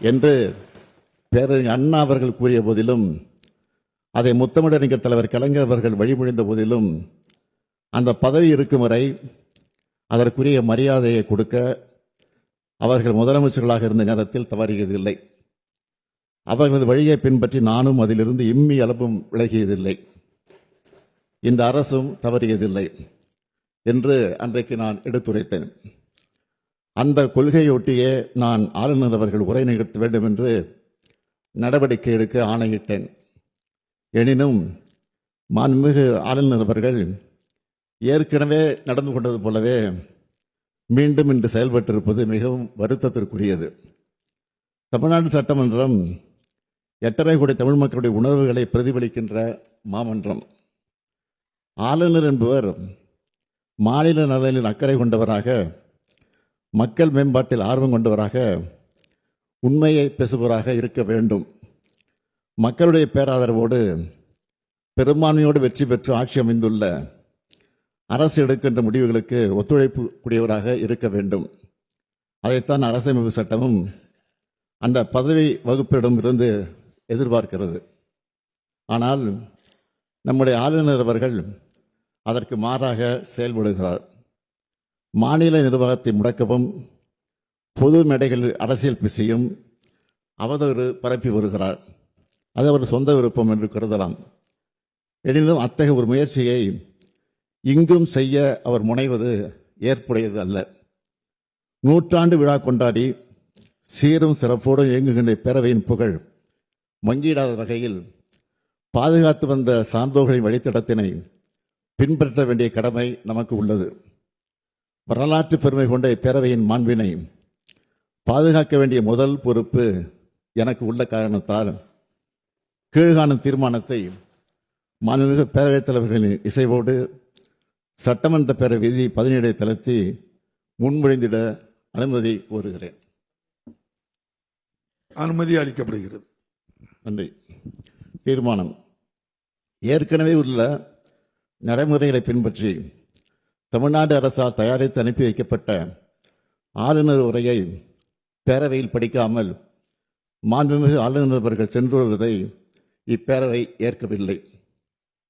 என்று பேரறிஞர் அண்ணா அவர்கள் கூறிய போதிலும், அதை முத்தமிழறிஞர் தலைவர் கலைஞர் அவர்கள் வழிமொழிந்த போதிலும், அந்த பதவி இருக்கும் வரை அதற்குரிய மரியாதையை கொடுக்க அவர்கள் முதலமைச்சர்களாக இருந்த நேரத்தில் தவறியதில்லை. அவர்களது வழியை பின்பற்றி நானும் அதிலிருந்து இம்மி அளவும் விலகியதில்லை. இந்த அரசும் தவறியதில்லை என்று அன்றைக்கு நான் எடுத்துரைத்தேன். அந்த கொள்கையொட்டியே நான் ஆளுநர் அவர்கள் உரை நிகழ்த்த வேண்டும் என்று நடவடிக்கை எடுக்க ஆணையிட்டேன். எனினும் மாண்புமிகு ஆளுநர் அவர்கள் ஏற்கனவே நடந்து கொண்டது போலவே மீண்டும் இன்று செயல்பட்டிருப்பது மிகவும் வருத்தத்திற்குரியது. தமிழ்நாடு சட்டமன்றம் 8.5 கோடி தமிழ் மக்களுடைய உணர்வுகளை பிரதிபலிக்கின்ற மாமன்றம். ஆளுநர் என்பவர் மாநில நலனில் அக்கறை கொண்டவராக, மக்கள் மேம்பாட்டில் ஆர்வம் கொண்டவராக, உண்மையை பேசுபவராக இருக்க வேண்டும். மக்களுடைய பேராதரவோடு பெரும்பான்மையோடு வெற்றி பெற்று ஆட்சி அமைந்துள்ள அரசு எடுக்கின்ற முடிவுகளுக்கு ஒத்துழைப்பு கூடியவராக இருக்க வேண்டும். அதைத்தான் அரசமைப்பு சட்டமும் அந்த பதவி வகுப்பிடம் இருந்து எதிர்பார்க்கிறது. ஆனால் நம்முடைய ஆளுநர் அவர்கள் அதற்கு மாறாக செயல்படுகிறார். மாநில நிர்வாகத்தை முடக்கவும், பொது மேடைகளில் அரசியல் பேசியும் அவதூறு பரப்பி வருகிறார். அது அவர் சொந்த விருப்பம் என்று கருதலாம். எனினும் அத்தகைய ஒரு முயற்சியை இங்கும் செய்ய அவர் முனைவது ஏற்புடையது அல்ல. நூற்றாண்டு விழா கொண்டாடி சீரும் சிறப்போடு இயங்குகின்ற பேரவையின் புகழ் மங்கிடாத வகையில் பாதுகாத்து வந்த சான்றோர்களின் வழித்தடத்தினை பின்பற்ற வேண்டிய கடமை நமக்கு உள்ளது. வரலாற்று பெருமை கொண்ட இப்பேரவையின் மாண்பினை பாதுகாக்க வேண்டிய முதல் பொறுப்பு எனக்கு உள்ள காரணத்தால் கீழ்காணும் தீர்மானத்தை மாண்புமிகு பேரவைத் தலைவர்களின் இசைவோடு சட்டமன்ற பேரவை விதி 17 தளர்த்தி முன்மொழிந்திட அனுமதி கோருகிறேன். அனுமதி அளிக்கப்படுகிறது. நன்றி. தீர்மானம். ஏற்கனவே உள்ள நடைமுறைகளை பின்பற்றி தமிழ்நாடு அரசால் தயாரித்து அனுப்பி வைக்கப்பட்ட ஆளுநர் உரையை பேரவையில் படிக்காமல் மாண்புமிகு ஆளுநர் அவர்கள் சென்று வருவதை இப்பேரவை ஏற்கவில்லை.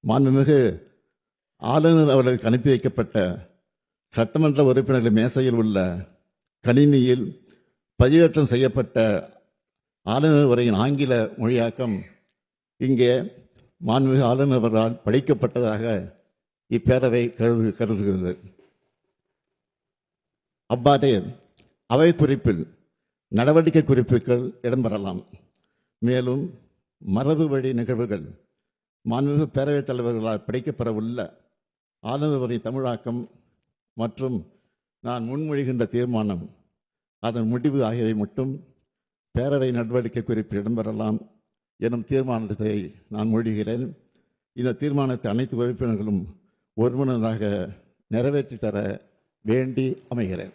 மாண்புமிகு ஆளுநர் அவர்களுக்கு அனுப்பி வைக்கப்பட்ட சட்டமன்ற உறுப்பினர்கள் மேசையில் உள்ள கணினியில் பதிவேற்றம் செய்யப்பட்ட ஆளுநர் உரையின் ஆங்கில மொழியாக்கம் இங்கே மாண்புமிகு ஆளுநர் அவர்களால் படிக்கப்பட்டதாக இப்பேரவை கருதுகிறது. அவ்வாறே அவை குறிப்பில் நடவடிக்கை குறிப்புகள் இடம்பெறலாம். மேலும் மரபு வழி நிகழ்வுகள் மாண்புமிகு பேரவைத் தலைவர்களால் படிக்கப்பெறவுள்ள ஆளுநர் உரை தமிழாக்கம் மற்றும் நான் முன்மொழிகின்ற தீர்மானம், அதன் முடிவு ஆகியவை மட்டும் பேரவை நடவடிக்கை குறிப்பில் இடம்பெறலாம் எனும் தீர்மானத்தை நான் மொழிகிறேன். இந்த தீர்மானத்தை அனைத்து உறுப்பினர்களும் ஒருமனதாக நிறைவேற்றி தர வேண்டி அமைகிறேன்.